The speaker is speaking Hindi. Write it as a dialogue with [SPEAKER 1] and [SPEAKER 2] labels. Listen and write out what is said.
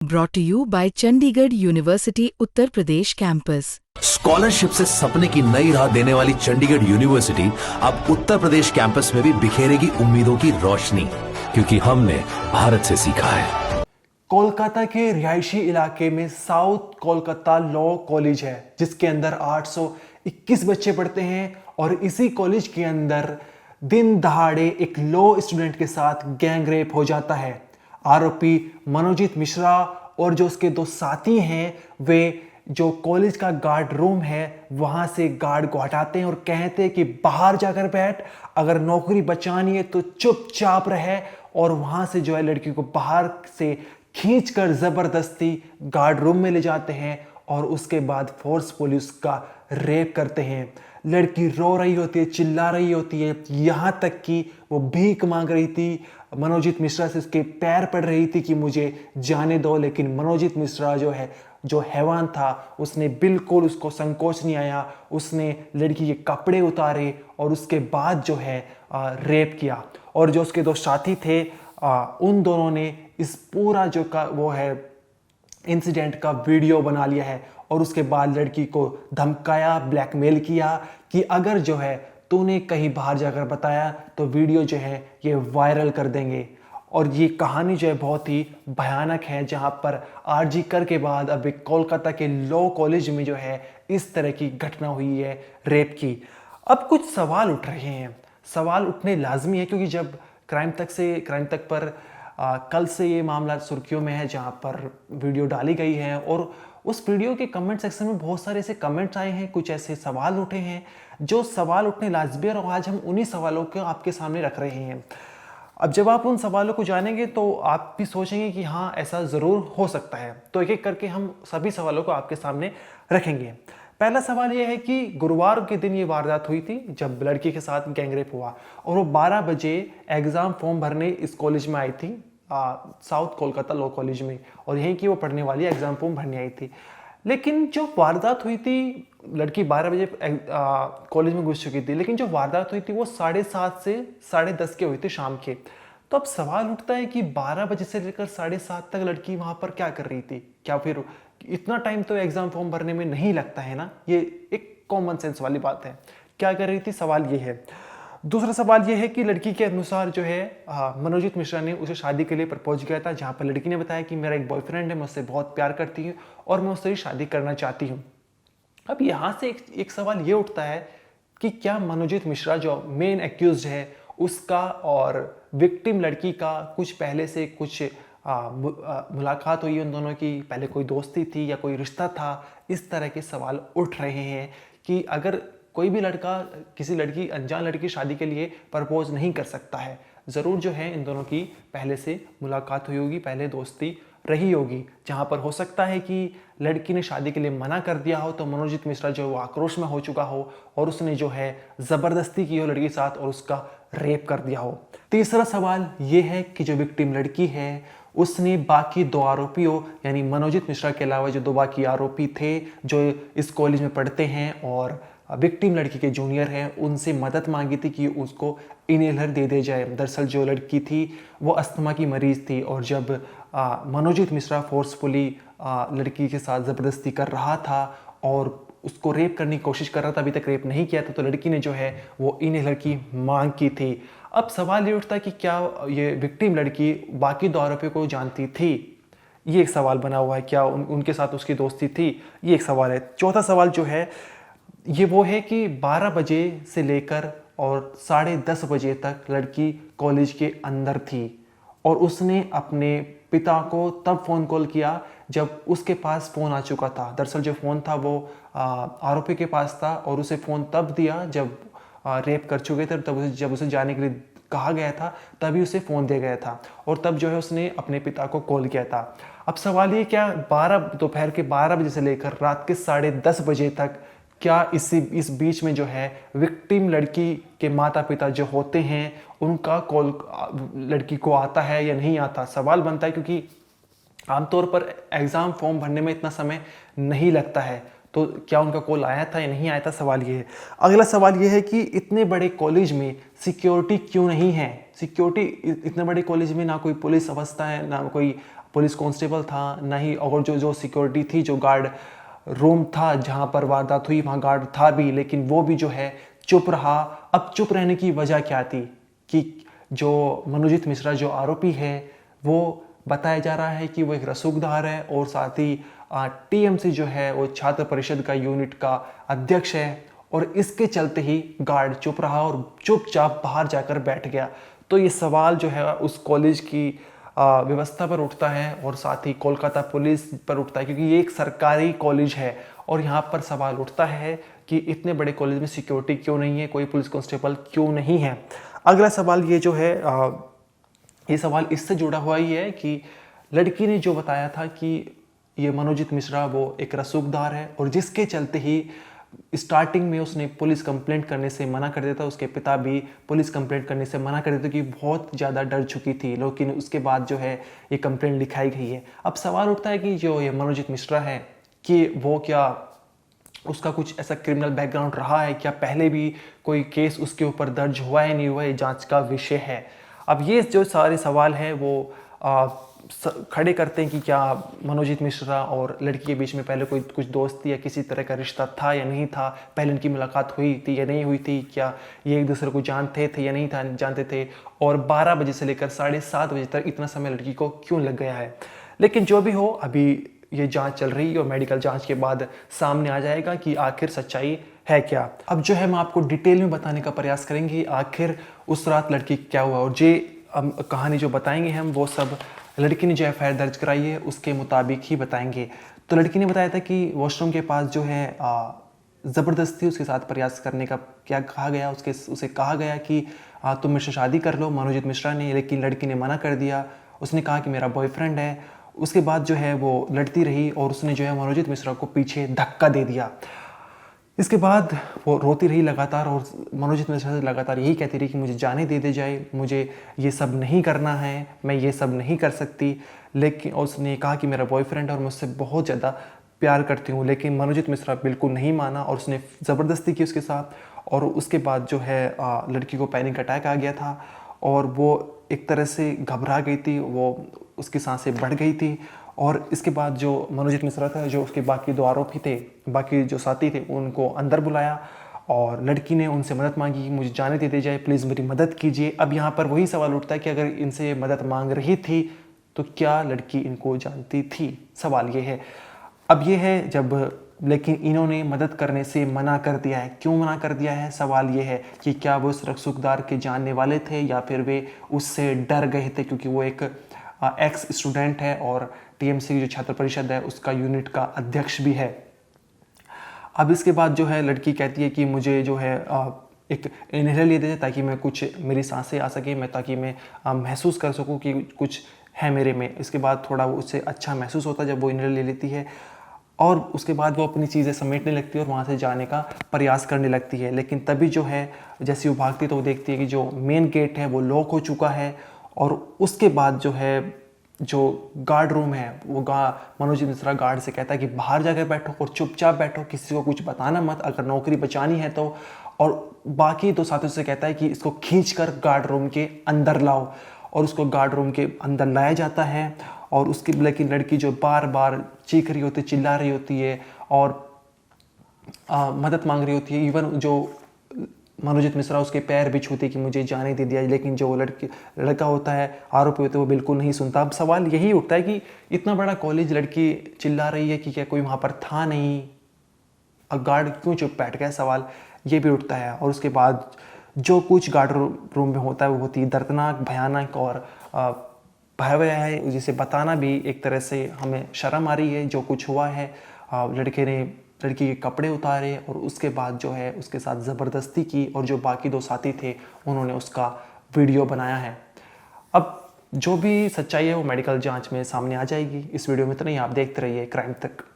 [SPEAKER 1] Brought to you by Chandigarh University Uttar Pradesh campus.
[SPEAKER 2] Scholarship से सपने की नई राह देने वाली चंडीगढ़ यूनिवर्सिटी अब उत्तर प्रदेश कैंपस में भी बिखेरेगी उम्मीदों की रोशनी, क्योंकि हमने भारत से सीखा है।
[SPEAKER 3] कोलकाता के रिहायशी इलाके में साउथ कोलकाता लॉ कॉलेज है, जिसके अंदर 821 बच्चे पढ़ते हैं और इसी कॉलेज के अंदर दिन दहाड़े एक लॉ स्टूडेंट के साथ गैंग रेप हो जाता है। आरोपी मनोजीत मिश्रा और जो उसके दो साथी हैं, वे जो कॉलेज का गार्ड रूम है वहां से गार्ड को हटाते हैं और कहते हैं कि बाहर जाकर बैठ, अगर नौकरी बचानी है तो चुपचाप रहे, और वहां से जो है लड़की को बाहर से खींचकर जबरदस्ती गार्ड रूम में ले जाते हैं और उसके बाद फोर्सफुली उसका रेप करते हैं। लड़की रो रही होती है, चिल्ला रही होती है, यहाँ तक कि वो भीख मांग रही थी। मनोजीत मिश्रा से उसके पैर पड़ रही थी कि मुझे जाने दो, लेकिन मनोजीत मिश्रा जो हैवान था, उसने बिल्कुल, उसको संकोच नहीं आया। उसने लड़की के कपड़े उतारे और उसके बाद जो है रेप किया। और जो उसके दो साथी थे, उन दोनों ने इस पूरा जो का वो है इंसिडेंट का वीडियो बना लिया है और उसके बाद लड़की को धमकाया, ब्लैकमेल किया कि अगर जो है तूने कहीं बाहर जाकर बताया तो वीडियो जो है ये वायरल कर देंगे। और ये कहानी जो है बहुत ही भयानक है, जहां पर आरजी कर के बाद अब एक कोलकाता के लॉ कॉलेज में जो है इस तरह की घटना हुई है रेप की। अब कुछ सवाल उठ रहे हैं, सवाल उठने लाजमी है, क्योंकि जब क्राइम तक पर कल से ये मामला सुर्खियों में है, जहां पर वीडियो डाली गई है और उस वीडियो के कमेंट सेक्शन में बहुत सारे ऐसे कमेंट्स आए हैं, कुछ ऐसे सवाल उठे हैं जो सवाल उठने लाजमी है, और आज हम उन्हीं सवालों को आपके सामने रख रहे हैं। अब जब आप उन सवालों को जानेंगे तो आप भी सोचेंगे कि हाँ, ऐसा ज़रूर हो सकता है। तो एक एक करके हम सभी सवालों को आपके सामने रखेंगे। पहला सवाल यह है कि गुरुवार के दिन ये वारदात हुई थी जब लड़की के साथ गैंगरेप हुआ, और वो 12 बजे एग्ज़ाम फॉर्म भरने इस कॉलेज में आई थी, साउथ कोलकाता लॉ कॉलेज में, और यहीं की वो पढ़ने वाली एग्ज़ाम फॉर्म भरने आई थी। लेकिन जो वारदात हुई थी, लड़की 12 बजे कॉलेज में घुस चुकी थी, लेकिन जो वारदात हुई थी वो 7:30 से 10:30 के हुई थी शाम के। तो अब सवाल उठता है कि 12 बजे से लेकर 7:30 तक लड़की वहां पर क्या कर रही थी? क्या फिर इतना टाइम तो एग्जाम फॉर्म भरने में नहीं लगता है ना? ये एक कॉमन सेंस वाली बात है। क्या कर रही थी, सवाल ये है। दूसरा सवाल यह है कि लड़की के अनुसार जो है मनोजीत मिश्रा ने उसे शादी के लिए प्रपोज किया था, जहां पर लड़की ने बताया कि मेरा एक बॉयफ्रेंड है, मैं उससे बहुत प्यार करती हूँ और मैं उससे शादी करना चाहती हूँ। अब यहाँ से एक सवाल ये उठता है कि क्या मनोजीत मिश्रा जो मेन एक्यूज्ड है उसका और विक्टिम लड़की का कुछ पहले से कुछ मुलाकात हुई, उन दोनों की पहले कोई दोस्ती थी या कोई रिश्ता था? इस तरह के सवाल उठ रहे हैं कि अगर कोई भी लड़का किसी लड़की, अनजान लड़की की शादी के लिए प्रपोज नहीं कर सकता है, ज़रूर जो है इन दोनों की पहले से मुलाकात हुई होगी, पहले दोस्ती रही होगी, जहां पर हो सकता है कि लड़की ने शादी के लिए मना कर दिया हो तो मनोजीत मिश्रा जो आक्रोश में हो चुका हो और उसने जो है ज़बरदस्ती की हो लड़की के साथ और उसका रेप कर दिया हो। तीसरा सवाल ये है कि जो विक्टिम लड़की है उसने बाकी दो आरोपियों, यानी मनोजीत मिश्रा के अलावा जो दो बाकी आरोपी थे जो इस कॉलेज में पढ़ते हैं और विक्टिम लड़की के जूनियर हैं, उनसे मदद मांगी थी कि उसको इनहेलर दे दिया जाए। दरअसल जो लड़की थी वो अस्थमा की मरीज थी, और जब मनोजीत मिश्रा फोर्सफुली लड़की के साथ ज़बरदस्ती कर रहा था और उसको रेप करने की कोशिश कर रहा था, अभी तक रेप नहीं किया था, तो लड़की ने जो है वो इनहेलर की मांग की थी। अब सवाल ये उठता है कि क्या ये विक्टिम लड़की बाकी दो आरोपियों को जानती थी? ये एक सवाल बना हुआ है। क्या उनके साथ उसकी दोस्ती थी? ये एक सवाल है। चौथा सवाल जो है ये वो है कि 12 बजे से लेकर और 10:30 बजे तक लड़की कॉलेज के अंदर थी और उसने अपने पिता को तब फ़ोन कॉल किया जब उसके पास फ़ोन आ चुका था। दरअसल जो फ़ोन था वो आरोपी के पास था और उसे फ़ोन तब दिया जब रेप कर चुके थे, तब जब उसे जाने के लिए कहा गया था तभी उसे फ़ोन दिया गया था, और तब जो है उसने अपने पिता को कॉल किया था। अब सवाल ये, क्या दोपहर के 12 बजे से लेकर रात के 10:30 बजे तक क्या इस बीच में जो है विक्टिम लड़की के माता पिता जो होते हैं उनका कॉल लड़की को आता है या नहीं आता? सवाल बनता है, क्योंकि आमतौर पर एग्ज़ाम फॉर्म भरने में इतना समय नहीं लगता है, तो क्या उनका कॉल आया था या नहीं आया था, सवाल ये है। अगला सवाल ये है कि इतने बड़े कॉलेज में सिक्योरिटी क्यों नहीं है? सिक्योरिटी, इतने बड़े कॉलेज में ना कोई पुलिस अवस्था है, ना कोई पुलिस कांस्टेबल था, ना ही और जो सिक्योरिटी थी, जो गार्ड रूम था जहां पर वारदात हुई वहां गार्ड था भी, लेकिन वो भी जो है चुप रहा। अब चुप रहने की वजह क्या थी कि जो मनोजीत मिश्रा जो आरोपी है वो बताया जा रहा है कि वो एक रसूखदार है और साथ ही टीएमसी जो है वो छात्र परिषद का यूनिट का अध्यक्ष है, और इसके चलते ही गार्ड चुप रहा और चुपचाप बाहर जाकर बैठ गया। तो ये सवाल जो है उस कॉलेज की व्यवस्था पर उठता है और साथ ही कोलकाता पुलिस पर उठता है, क्योंकि ये एक सरकारी कॉलेज है और यहाँ पर सवाल उठता है कि इतने बड़े कॉलेज में सिक्योरिटी क्यों नहीं है, कोई पुलिस कांस्टेबल क्यों नहीं है। अगला सवाल ये जो है ये सवाल इससे जुड़ा हुआ ही है कि लड़की ने जो बताया था कि ये मनोजीत मिश्रा वो एक रसूखदार है, और जिसके चलते ही स्टार्टिंग में उसने पुलिस कंप्लेंट करने से मना कर देता, उसके पिता भी पुलिस कंप्लेंट करने से मना कर देते कि बहुत ज़्यादा डर चुकी थी, लेकिन उसके बाद जो है ये कंप्लेंट लिखाई गई है। अब सवाल उठता है कि जो ये मनोजीत मिश्रा है कि वो क्या उसका कुछ ऐसा क्रिमिनल बैकग्राउंड रहा है क्या, पहले भी कोई केस उसके ऊपर दर्ज हुआ है नहीं हुआ है, जांच का विषय है। अब ये जो सारे सवाल हैं वो खड़े करते हैं कि क्या मनोजीत मिश्रा और लड़की के बीच में पहले कोई कुछ दोस्ती या किसी तरह का रिश्ता था या नहीं था, पहले इनकी मुलाकात हुई थी या नहीं हुई थी, क्या ये एक दूसरे को जानते थे या नहीं था जानते थे, और 12 बजे से लेकर 7:30 बजे तक इतना समय लड़की को क्यों लग गया है। लेकिन जो भी हो, अभी ये जांच चल रही है और मेडिकल जांच के बाद सामने आ जाएगा कि आखिर सच्चाई है क्या। अब जो है हम आपको डिटेल में बताने का प्रयास करेंगे आखिर उस रात लड़की क्या हुआ, और जे कहानी जो बताएंगे हम वो सब लड़की ने जो एफआईआर दर्ज कराई है उसके मुताबिक ही बताएंगे। तो लड़की ने बताया था कि वॉशरूम के पास जो है ज़बरदस्ती उसके साथ प्रयास करने का क्या कहा गया, उसे कहा गया कि तुम मेरे से शादी कर लो, मनोजीत मिश्रा ने, लेकिन लड़की ने मना कर दिया। उसने कहा कि मेरा बॉयफ्रेंड है। उसके बाद जो है वो लड़ती रही और उसने जो है मनोजीत मिश्रा को पीछे धक्का दे दिया। इसके बाद वो रोती रही लगातार और मनोजीत मिश्रा से लगातार यही कहती रही कि मुझे जाने दे जाए, मुझे ये सब नहीं करना है, मैं ये सब नहीं कर सकती। लेकिन उसने कहा कि मेरा बॉयफ्रेंड है और मुझसे बहुत ज़्यादा प्यार करती हूँ, लेकिन मनोजीत मिश्रा बिल्कुल नहीं माना और उसने ज़बरदस्ती की उसके साथ। और उसके बाद जो है लड़की को पैनिक अटैक आ गया था और वो एक तरह से घबरा गई थी, वो उसकी सांसें बढ़ गई थी। और इसके बाद जो मनोजीत मिश्रा था, जो उसके बाकी 2 आरोपी थे, बाकी जो साथी थे, उनको अंदर बुलाया और लड़की ने उनसे मदद मांगी कि मुझे जाने दे जाए, प्लीज़ मेरी मदद कीजिए। अब यहाँ पर वही सवाल उठता है कि अगर इनसे मदद मांग रही थी तो क्या लड़की इनको जानती थी, सवाल ये है। अब ये है जब लेकिन इन्होंने मदद करने से मना कर दिया है। क्यों मना कर दिया है, सवाल ये है कि क्या वो उस रसूखदार के जानने वाले थे या फिर वे उससे डर गए थे, क्योंकि वो एक एक्स स्टूडेंट है और टीएमसी की जो छात्र परिषद है उसका यूनिट का अध्यक्ष भी है। अब इसके बाद जो है लड़की कहती है कि मुझे जो है एक इन्हेलर ले दे ताकि मैं कुछ मेरी सांसें आ सके, मैं ताकि मैं महसूस कर सकूं कि कुछ है मेरे में। इसके बाद थोड़ा वो उससे अच्छा महसूस होता है जब वो इन्हेलर ले लेती है और उसके बाद वो अपनी चीज़ें समेटने लगती है और वहाँ से जाने का प्रयास करने लगती है। लेकिन तभी जो है जैसे वो भागती तो वो देखती है कि जो मेन गेट है वो लॉक हो चुका है और उसके बाद जो है जो गार्ड रूम है वो मनोजीत मिश्रा गार्ड से कहता है कि बाहर जाकर बैठो और चुपचाप बैठो, किसी को कुछ बताना मत, अगर नौकरी बचानी है तो। और बाकी 2 साथियों से कहता है कि इसको खींचकर गार्ड रूम के अंदर लाओ और उसको गार्ड रूम के अंदर लाया जाता है। और उसकी लेकिन लड़की जो बार बार चीख रही होती है, चिल्ला रही होती है और मदद मांग रही होती है। इवन जो मनोजीत मिश्रा उसके पैर भी छूते कि मुझे जाने दे दिया, लेकिन जो लड़का होता है, आरोपी होता है, वो बिल्कुल नहीं सुनता। अब सवाल यही उठता है कि इतना बड़ा कॉलेज, लड़की चिल्ला रही है कि क्या कोई वहाँ पर था नहीं, अब गार्ड क्यों चुप बैठ गया, सवाल ये भी उठता है। और उसके बाद जो कुछ गार्ड रूम में होता है वो बहुत ही दर्दनाक, भयानक और भयावह है, जिसे बताना भी एक तरह से हमें शर्म आ रही है। जो कुछ हुआ है, लड़के ने लड़की के कपड़े उतारे और उसके बाद जो है उसके साथ ज़बरदस्ती की और जो बाकी 2 साथी थे उन्होंने उसका वीडियो बनाया है। अब जो भी सच्चाई है वो मेडिकल जांच में सामने आ जाएगी। इस वीडियो में इतना ही, आप देखते रहिए क्राइम तक।